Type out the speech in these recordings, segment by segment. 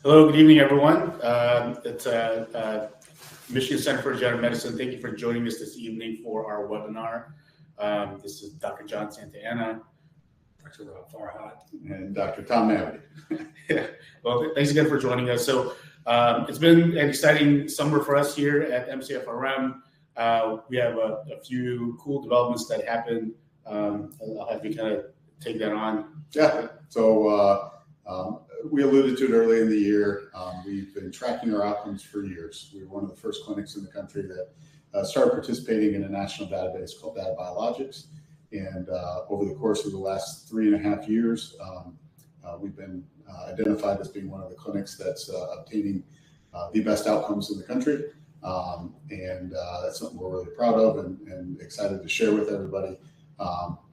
Hello, good evening, everyone. It's Michigan Center for Regenerative Medicine. Thank you for joining us this evening for our webinar. This is Dr. John Santayana, Dr. Rob Farhat, and Dr. Tom Mavity. Yeah. Well, thanks again for joining us. So it's been an exciting summer for us here at MCFRM. We have a few cool developments that happened. I'll have you kind of take that on. Yeah. So we alluded to it early in the year. We've been tracking our outcomes for years. We were one of the first clinics in the country that started participating in a national database called DataBiologics. And over the course of the last 3.5 years, we've been identified as being one of the clinics that's obtaining the best outcomes in the country. And that's something we're really proud of and excited to share with everybody.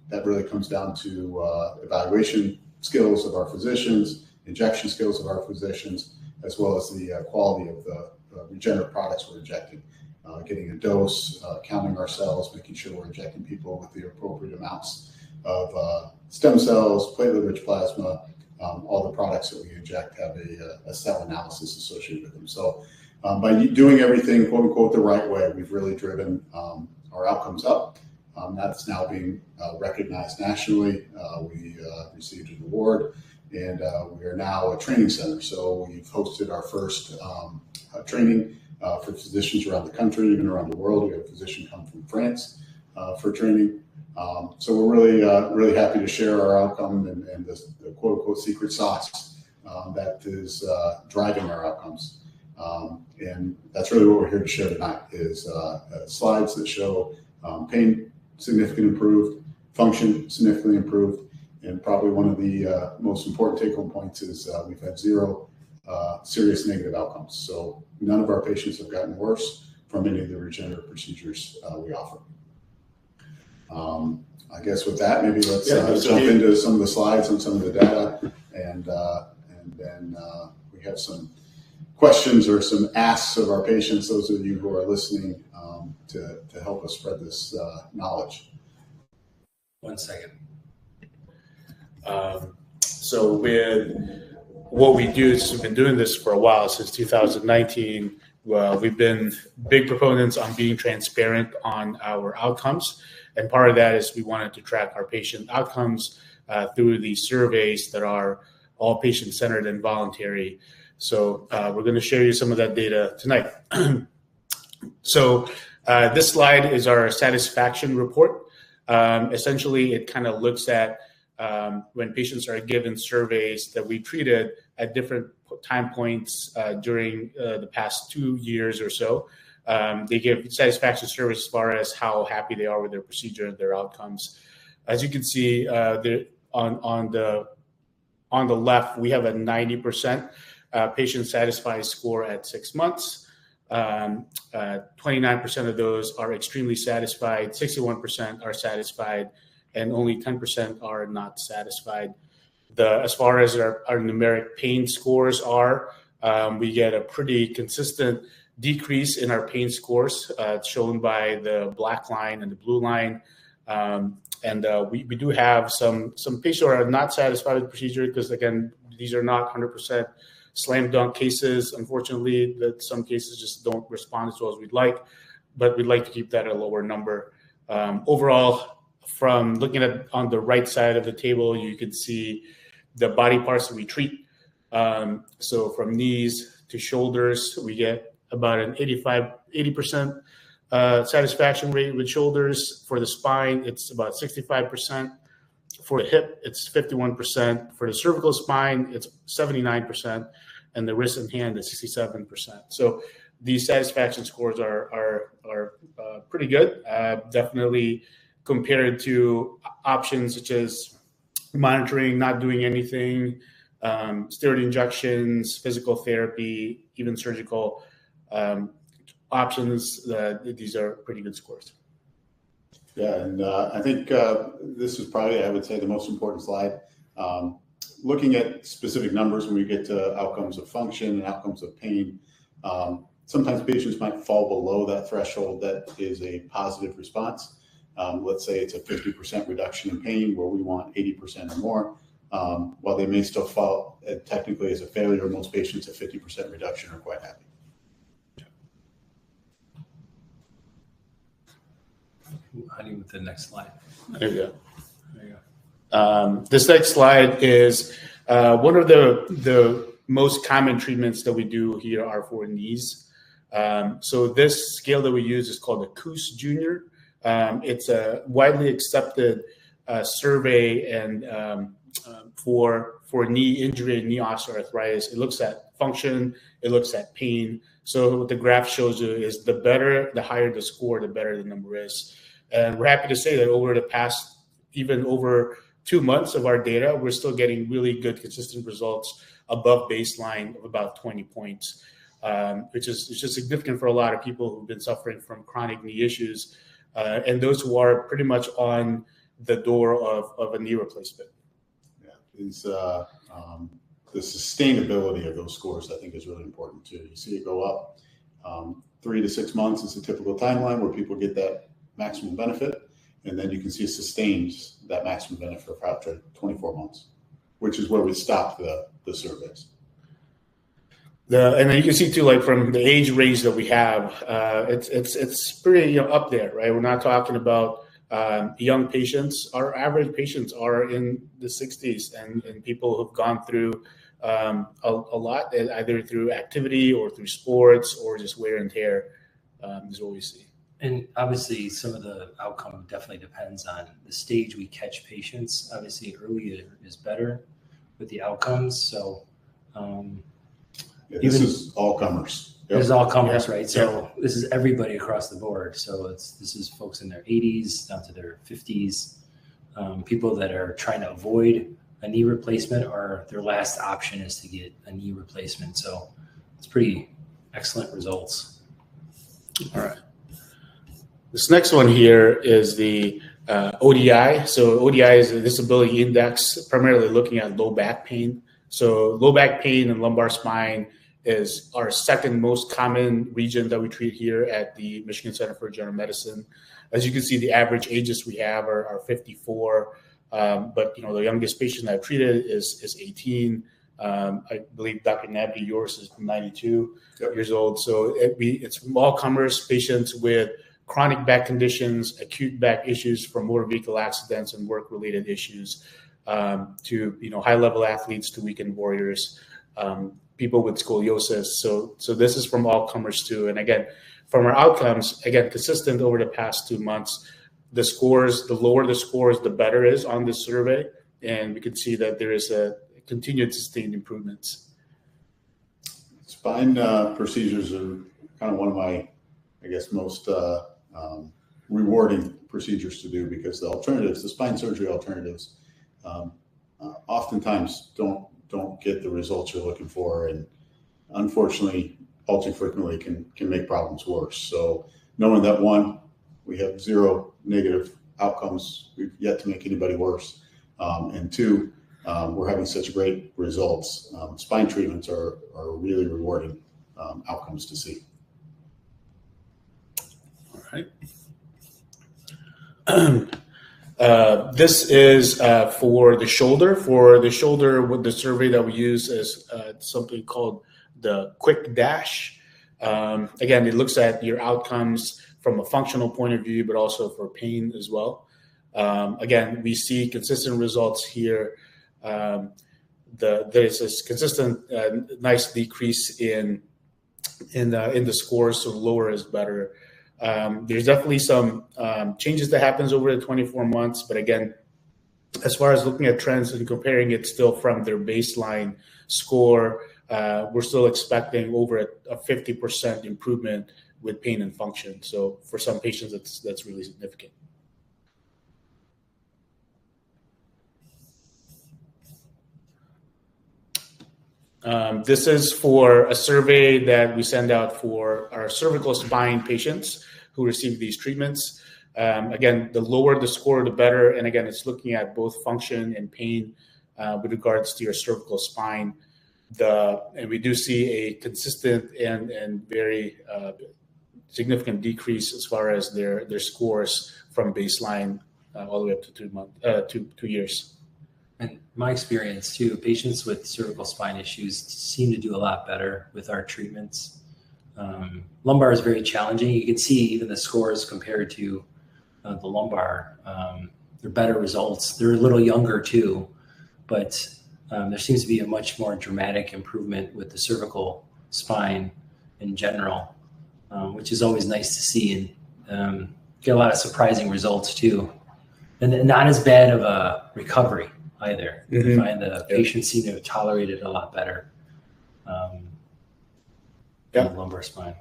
That really comes down to evaluation skills of our physicians, injection skills of our physicians, as well as the quality of the regenerative products we're injecting. Getting a dose, counting our cells, making sure we're injecting people with the appropriate amounts of stem cells, platelet-rich plasma. All the products that we inject have a cell analysis associated with them. So by doing everything, quote unquote, the right way, we've really driven our outcomes up. That's now being recognized nationally. We received an award, and we are now a training center. So we've hosted our first training for physicians around the country, even around the world. We had a physician come from France for training. So we're really happy to share our outcome and the quote unquote secret sauce that is driving our outcomes. And that's really what we're here to share tonight is slides that show pain significantly improved, function significantly improved, and probably one of the most important take-home points is we've had zero serious negative outcomes. So none of our patients have gotten worse from any of the regenerative procedures we offer. I guess with that, maybe let's jump into some of the slides and some of the data, and then we have some questions or some asks of our patients, those of you who are listening, to help us spread this knowledge. 1 second. So with what we do is we've been doing this for a while, since 2019. Well, we've been big proponents on being transparent on our outcomes. And part of that is we wanted to track our patient outcomes through these surveys that are all patient-centered and voluntary. So we're going to share you some of that data tonight. So this slide is our satisfaction report. Essentially, it kind of looks at when patients are given surveys that we treated at different time points during the past 2 years or so. They give satisfaction surveys as far as how happy they are with their procedure and their outcomes. As you can see, on the left, we have a 90% patient satisfied score at 6 months. 29% of those are extremely satisfied, 61% are satisfied, and only 10% are not satisfied. As far as our numeric pain scores are, we get a pretty consistent decrease in our pain scores, shown by the black line and the blue line. We do have some patients who are not satisfied with the procedure because, again, these are not 100% slam dunk cases. Unfortunately, that some cases just don't respond as well as we'd like, but we'd like to keep that at a lower number. Overall, from looking at on the right side of the table, you can see the body parts that we treat. So from knees to shoulders, we get about an 80% satisfaction rate with shoulders. For the spine, it's about 65%. For the hip, it's 51%. For the cervical spine, it's 79%. And the wrist and hand is 67%. So these satisfaction scores are pretty good, definitely compared to options such as monitoring, not doing anything, steroid injections, physical therapy, even surgical options. These are pretty good scores. Yeah, and I think this is probably, I would say, the most important slide. Looking at specific numbers when we get to outcomes of function and outcomes of pain, sometimes patients might fall below that threshold that is a positive response. Let's say it's a 50% reduction in pain where we want 80% or more. While they may still fall technically as a failure. Most patients at 50% reduction are quite happy. How do you move to the next slide? There you go. There you go. This next slide is one of the most common treatments that we do here are for knees. So this scale that we use is called the Coos Junior. It's a widely accepted survey and for knee injury and knee osteoarthritis. It looks at function, it looks at pain. So what the graph shows you is the higher the score, the better the number is. And we're happy to say that over the past, even over 2 months of our data, we're still getting really good, consistent results above baseline of about 20 points, which is just significant for a lot of people who've been suffering from chronic knee issues, and those who are pretty much on the door of a knee replacement. Yeah, the sustainability of those scores, I think, is really important too. You see it go up. 3 to 6 months is a typical timeline where people get that maximum benefit, and then you can see it sustains that maximum benefit for after 24 months, which is where we stopped the surveys. And then you can see too, like from the age range that we have, it's pretty up there, right? We're not talking about young patients. Our average patients are in the 60s, and people who've gone through a lot, either through activity or through sports or just wear and tear, is what we see. And obviously, some of the outcome definitely depends on the stage we catch patients. Obviously, earlier is better with the outcomes. So, this is all comers. Yep. This is all comers, right? So this is everybody across the board. So this is folks in their 80s down to their 50s, people that are trying to avoid a knee replacement, or their last option is to get a knee replacement. So it's pretty excellent results. All right. This next one here is the ODI. So ODI is a disability index, primarily looking at low back pain. So low back pain and lumbar spine is our second most common region that we treat here at the Michigan Center for Regenerative Medicine. As you can see, the average ages we have are 54, but the youngest patient I've treated is 18. I believe Dr. Nabby, yours is 92 years old. So it's from all comers, patients with chronic back conditions, acute back issues from motor vehicle accidents and work-related issues, to high-level athletes, to weekend warriors, people with scoliosis. So this is from all comers too. And again, from our outcomes, consistent over the past 2 months, the scores, the lower the scores, the better is on this survey, and we can see that there is a continued sustained improvements. Spine procedures are kind of one of my, most rewarding procedures to do, because the spine surgery alternatives, oftentimes don't get the results you're looking for, and unfortunately, all too frequently can make problems worse. So knowing that, one, we have 0 negative outcomes, we've yet to make anybody worse, and 2, we're having such great results. Spine treatments are really rewarding outcomes to see. All right. This is for the shoulder. For the shoulder, what the survey that we use is something called the Quick Dash. Again, it looks at your outcomes from a functional point of view, but also for pain as well. Again, we see consistent results here. There's this consistent, nice decrease in the scores, so lower is better. There's definitely some changes that happens over the 24 months, but again, as far as looking at trends and comparing it still from their baseline score, we're still expecting over a 50% improvement with pain and function. So for some patients, that's really significant. This is for a survey that we send out for our cervical spine patients who receive these treatments. Again, the lower the score, the better. And again, it's looking at both function and pain with regards to your cervical spine. And we do see a consistent and very significant decrease as far as their scores from baseline all the way up to 2 years. And my experience too, patients with cervical spine issues seem to do a lot better with our treatments. Lumbar is very challenging. You can see even the scores compared to the lumbar. They're better results. They're a little younger too, but there seems to be a much more dramatic improvement with the cervical spine in general, which is always nice to see, and get a lot of surprising results too. And not as bad of a recovery either. I find the patients seem to tolerate it a lot better in the lumbar spine.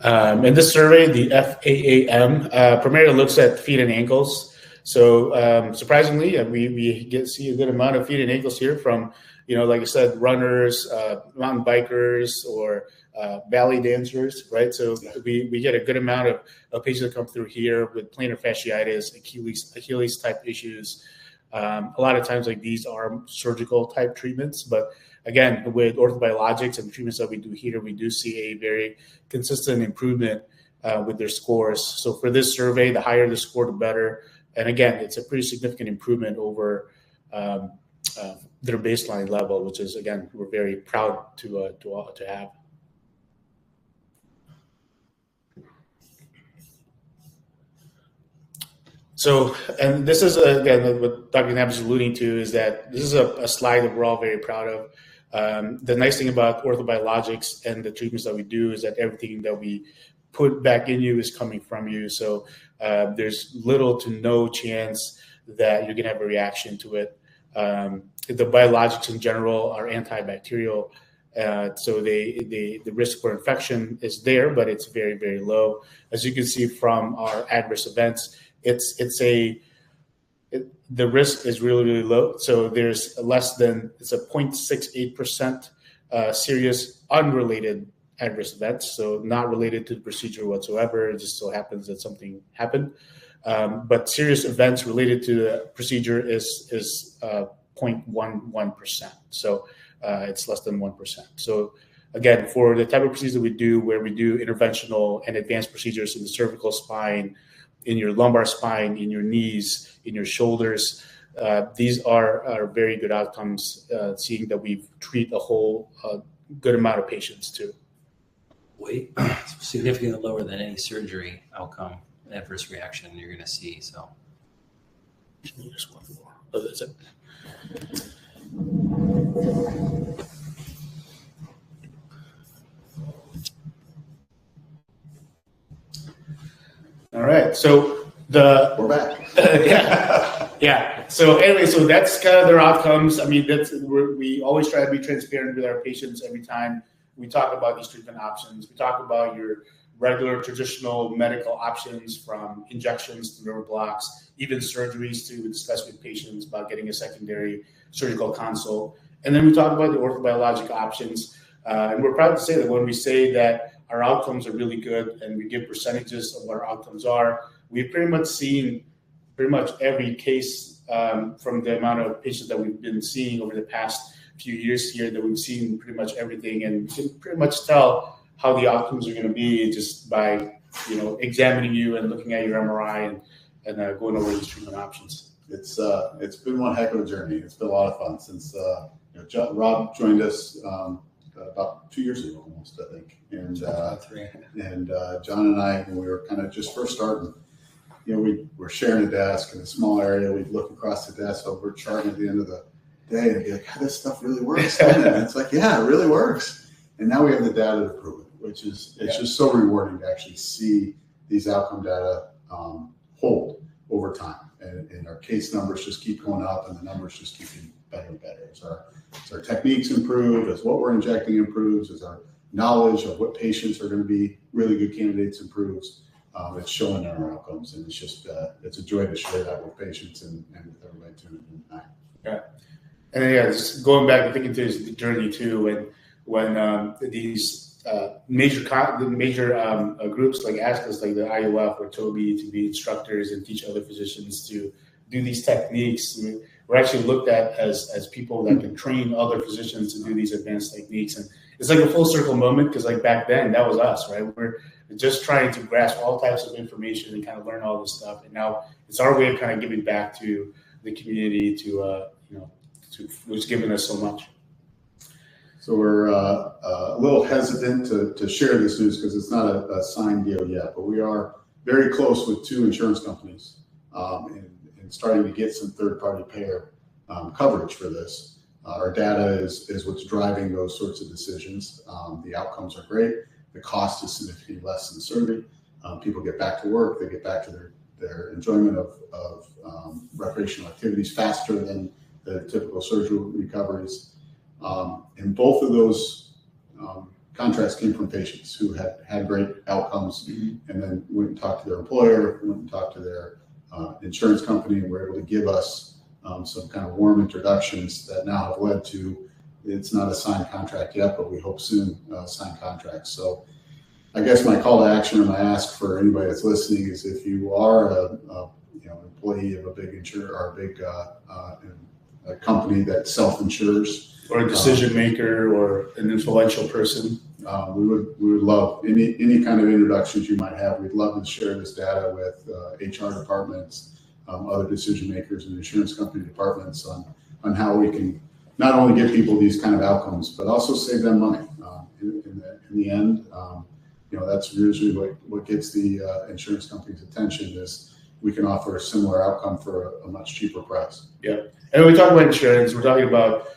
In this survey, the FAAM primarily looks at feet and ankles. So surprisingly, we see a good amount of feet and ankles here from, like I said, runners, mountain bikers, or ballet dancers, right? So we get a good amount of patients that come through here with plantar fasciitis, Achilles type issues. A lot of times, like, these are surgical type treatments, but again, with orthobiologics and the treatments that we do here, we do see a very consistent improvement with their scores. So for this survey, the higher the score, the better. And again, it's a pretty significant improvement over their baseline level, which is, again, we're very proud to have. So, and this is, again, what Dr. Knapp is alluding to, is that this is a slide that we're all very proud of. The nice thing about orthobiologics and the treatments that we do is that everything that we put back in you is coming from you. So there's little to no chance that you're going to have a reaction to it. The biologics in general are antibacterial. So the risk for infection is there, but it's very, very low. As you can see from our adverse events, the risk is really, really low. So there's it's a 0.68% serious unrelated adverse events. So not related to the procedure whatsoever. It just so happens that something happened. But serious events related to the procedure is 0.11%. So it's less than 1%. So again, for the type of procedure we do, where we do interventional and advanced procedures in the cervical spine, in your lumbar spine, in your knees, in your shoulders, these are very good outcomes, seeing that we treat a whole good amount of patients too. Way significantly lower than any surgery outcome, adverse reaction you're going to see. So just one more. Oh, that's it. All right, so we're back. yeah. So anyway, so that's kind of their outcomes. I mean, we always try to be transparent with our patients every time we talk about these treatment options. We talk about your regular traditional medical options, from injections to nerve blocks, even surgeries, to discuss with patients about getting a secondary surgical consult. And then we talk about the orthobiologic options. And we're proud to say that when we say that our outcomes are really good and we give percentages of what our outcomes are, we've pretty much seen every case from the amount of patients that we've been seeing over the past few years here, that we've seen pretty much everything, and you can pretty much tell how the outcomes are going to be just by examining you and looking at your MRI and going over these treatment options. It's been one heck of a journey. It's been a lot of fun since Rob joined us about 2 years ago, almost, I think, and John and I, when we were kind of just first starting, we were sharing a desk in a small area. We'd look across the desk over charting at the end of the day and be like, "Oh, this stuff really works." And it's like, yeah, it really works. And now we have the data to prove it, which is just so rewarding to actually see these outcome data hold over time. And our case numbers just keep going up, and the numbers just keep getting better and better. As our techniques improve, as what we're injecting improves, as our knowledge of what patients are going to be really good candidates improves, it's showing in our outcomes. And it's just it's a joy to share that with patients and with everybody tuning in tonight. Yeah. And then, just going back and thinking through this journey too, when these major groups like ask us, like the IOF or TOBI, to be instructors and teach other physicians to do these techniques, we're actually looked at as people that can train other physicians to do these advanced techniques. it's like a full circle moment because like back then that was us, right? We're just trying to grasp all types of information and kind of learn all this stuff, and now it's our way of kind of giving back to the community to who's given us so much. So we're a little hesitant to share this news because it's not a signed deal yet, but we are very close with 2 insurance companies and starting to get some third-party payer coverage for this. Our data is what's driving those sorts of decisions. The outcomes are great. The cost is significantly less than surgery. People get back to work. They get back to their enjoyment of recreational activities faster than the typical surgical recoveries. And both of those contracts came from patients who had great outcomes and then went and talked to their employer, went and talked to their insurance company, and were able to give us some kind of warm introductions that now have led to, it's not a signed contract yet, but we hope soon sign contracts. So I guess my call to action or my ask for anybody that's listening is if you are a employee of a big insurer or a big a company that self-insures, or a decision maker or an influential person, we would love any kind of introductions you might have. We'd love to share this data with HR departments, other decision makers, and insurance company departments on how we can not only give people these kind of outcomes, but also save them money. In the end, that's usually what gets the insurance company's attention is we can offer a similar outcome for a much cheaper price. Yeah, and when we talk about insurance, we're talking about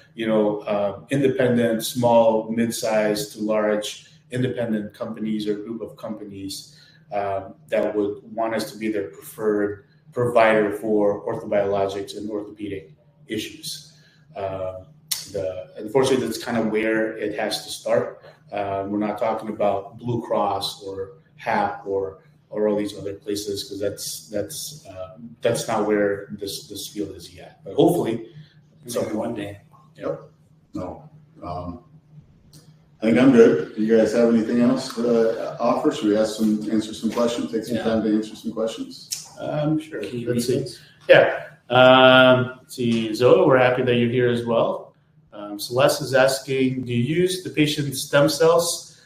independent, small, mid-sized to large independent companies or group of companies that would want us to be their preferred provider for orthobiologics and orthopedic issues. Unfortunately, that's kind of where it has to start. We're not talking about Blue Cross or HAP or all these other places because that's not where this field is yet. But hopefully, one day. Yep. No. I think I'm good. Do you guys have anything else to offer? Should we answer some questions? Take some time to answer some questions. Sure. Let's see. Yeah. Let's see, Zoe, we're happy that you're here as well. Celeste is asking, do you use the patient's stem cells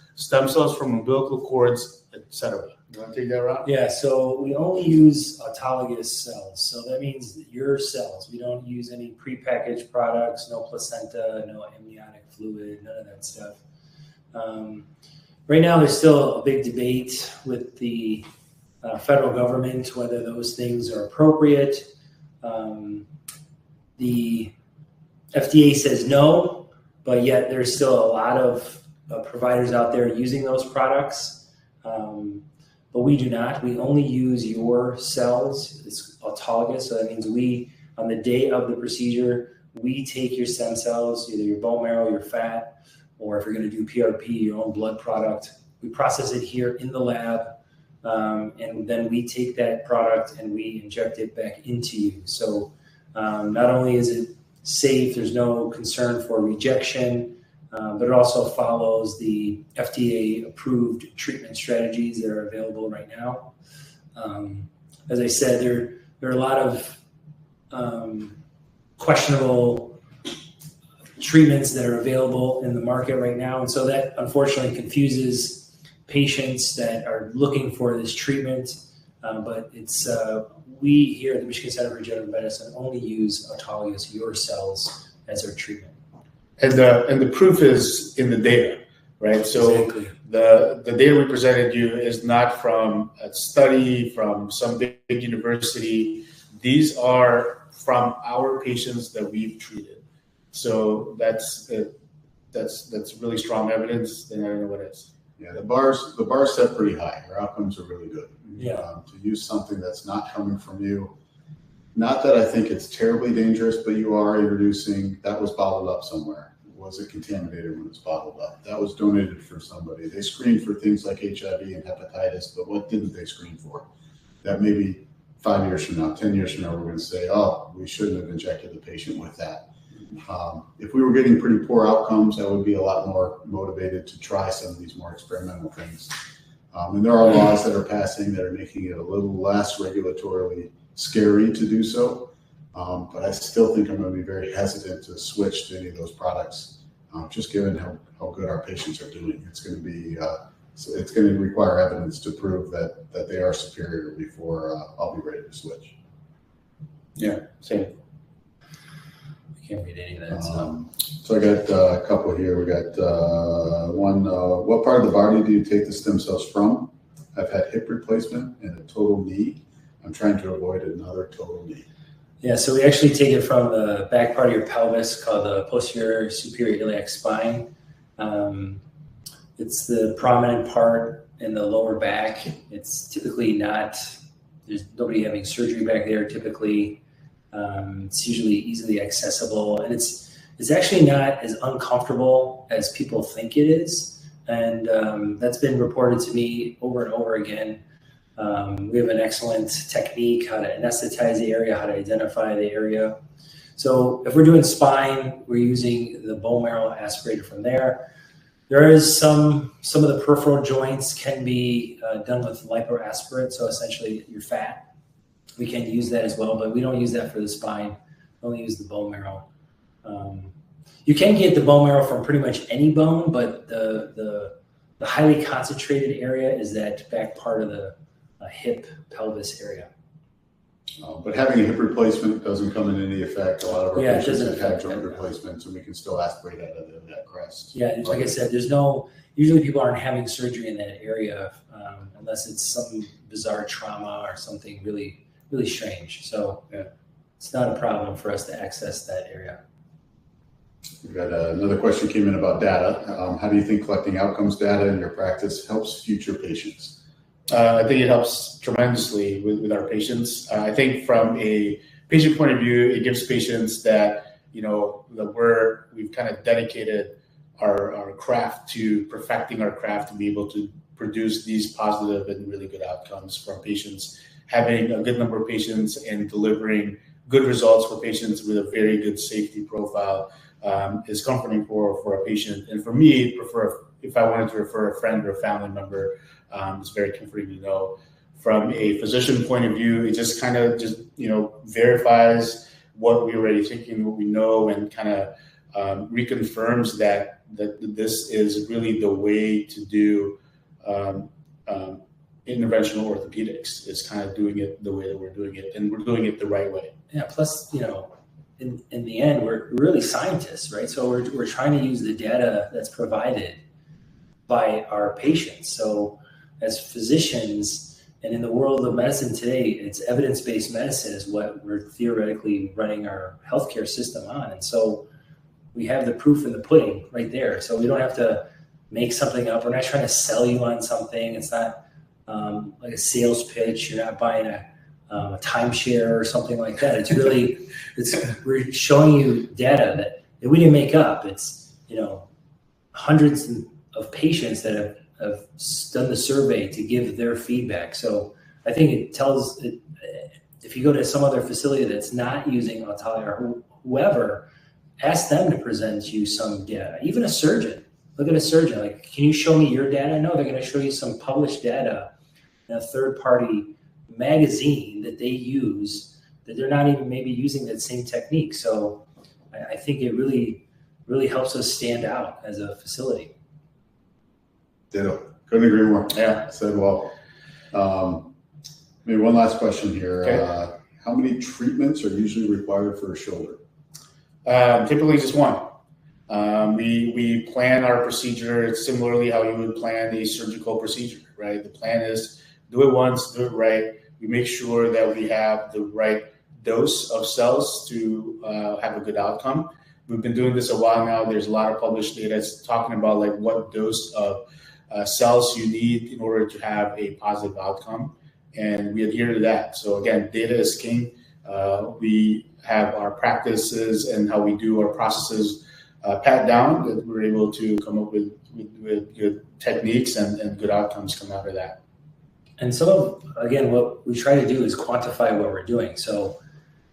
from umbilical cords, etc.? You want to take that route? Yeah, so we only use autologous cells. So that means your cells. We don't use any prepackaged products, no placenta, no amniotic fluid, none of that stuff. Right now, there's still a big debate with the federal government whether those things are appropriate. The FDA says no, but yet there's still a lot of providers out there using those products. But we do not. We only use your cells. It's autologous, so that means on the day of the procedure, we take your stem cells, either your bone marrow, your fat, or if you're going to do PRP, your own blood product. We process it here in the lab, and then we take that product and we inject it back into you. So not only is it safe, there's no concern for rejection, but it also follows the FDA-approved treatment strategies that are available right now. As I said, there are a lot of questionable treatments that are available in the market right now, and so that unfortunately confuses patients that are looking for this treatment. But it's we here at the Michigan Center for Regenerative Medicine only use autologous your cells as our treatment. And the proof is in the data, right? So exactly. The data we presented you is not from a study from some big university. These are from our patients that we've treated. So that's really strong evidence, and I don't know what it is. Yeah, the bar's set pretty high. Our outcomes are really good. Yeah. To use something that's not coming from you. Not that I think it's terribly dangerous, but you are introducing, that was bottled up somewhere. Was it contaminated when it was bottled up? That was donated for somebody. They screened for things like HIV and hepatitis, but what didn't they screen for? That maybe 5 years from now, 10 years from now, we're going to say, oh, we shouldn't have injected the patient with that. If we were getting pretty poor outcomes, I would be a lot more motivated to try some of these more experimental things. And there are laws that are passing that are making it a little less regulatorily scary to do so, but I still think I'm going to be very hesitant to switch to any of those products just given how good our patients are doing. It's going to be it's going to require evidence to prove that they are superior before I'll be ready to switch. Yeah, same. I can't read any of that. So I got a couple here. We got one. What part of the body do you take the stem cells from? I've had hip replacement and a total knee. I'm trying to avoid another total knee. Yeah, so we actually take it from the back part of your pelvis called the posterior superior iliac spine. It's the prominent part in the lower back. It's typically not, there's nobody having surgery back there typically. It's usually easily accessible, and it's actually not as uncomfortable as people think it is. And that's been reported to me over and over again. We have an excellent technique, how to anesthetize the area, how to identify the area. So if we're doing spine, we're using the bone marrow aspirated from there. There is some of the peripheral joints can be done with lipoaspirate, so essentially your fat. We can use that as well, but we don't use that for the spine. We only use the bone marrow. You can get the bone marrow from pretty much any bone, but the highly concentrated area is that back part of the hip pelvis area. But having a hip replacement doesn't come in any effect. A lot of our patients have had joint replacements, and we can still aspirate out of that crest. Yeah, like I said, usually people aren't having surgery in that area unless it's some bizarre trauma or something really, really strange. So it's not a problem for us to access that area. We've got another question came in about data. How do you think collecting outcomes data in your practice helps future patients? I think it helps tremendously with our patients. I think from a patient point of view, it gives patients that, we've kind of dedicated our craft to perfecting our craft to be able to produce these positive and really good outcomes from patients. Having a good number of patients and delivering good results for patients with a very good safety profile is comforting for a patient. And for me, if I wanted to refer a friend or a family member, it's very comforting to know. From a physician point of view, it just kind of verifies what we're already thinking, what we know, and kind of reconfirms that this is really the way to do interventional orthopedics. Is kind of doing it the way that we're doing it, and we're doing it the right way. Yeah. Plus, in the end, we're really scientists, right? So we're trying to use the data that's provided by our patients. So as physicians, and in the world of medicine today, it's evidence-based medicine is what we're theoretically running our healthcare system on. And so we have the proof in the pudding right there. So we don't have to make something up. We're not trying to sell you on something. It's not like a sales pitch. You're not buying a timeshare or something like that. It's really, we're showing you data that we didn't make up. It's, hundreds of patients that have done the survey to give their feedback. So I think it tells, if you go to some other facility that's not using autologous or whoever, ask them to present you some data. Even a surgeon. Look at a surgeon. Like, can you show me your data? No, they're going to show you some published data in a third-party magazine that they use that they're not even maybe using that same technique. So I think it really, really helps us stand out as a facility. Ditto. Couldn't agree more. Yeah. Said well. Maybe one last question here. Okay. How many treatments are usually required for a shoulder? Typically just one. We plan our procedure similarly how you would plan a surgical procedure, right? The plan is do it once, do it right. We make sure that we have the right dose of cells to have a good outcome. We've been doing this a while now. There's a lot of published data talking about like what dose of cells you need in order to have a positive outcome, and we adhere to that. So again, data is king. We have our practices and how we do our processes pat down, that we're able to come up with good techniques and good outcomes come out of that. And again, what we try to do is quantify what we're doing. So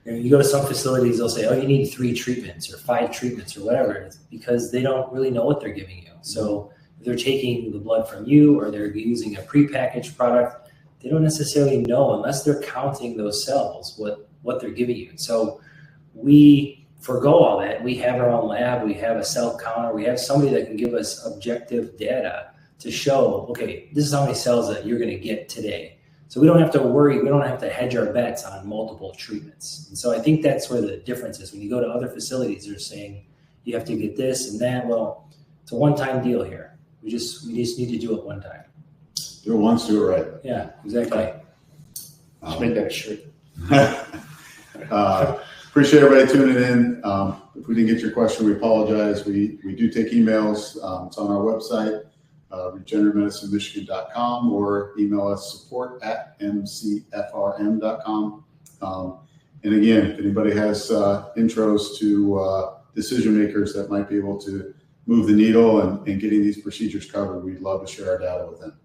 you go to some facilities, they'll say, oh, you need 3 treatments or 5 treatments or whatever. It's because they don't really know what they're giving you. So if they're taking the blood from you or they're using a prepackaged product, they don't necessarily know unless they're counting those cells what they're giving you. So we forego all that. We have our own lab, we have a cell counter, we have somebody that can give us objective data to show, okay, this is how many cells that you're going to get today. So we don't have to worry, we don't have to hedge our bets on multiple treatments. And so I think that's where the difference is. When you go to other facilities, they're saying you have to get this and that. Well, it's a one-time deal here. We just need to do it one time. Do it once, do it right. Yeah, exactly. Just make that a shirt. Appreciate everybody tuning in. If we didn't get your question, we apologize. We do take emails. It's on our website, regenerativeMedicineMichigan.com, or email us support@mcfrm.com. And again, if anybody has intros to decision makers that might be able to move the needle and getting these procedures covered, we'd love to share our data with them.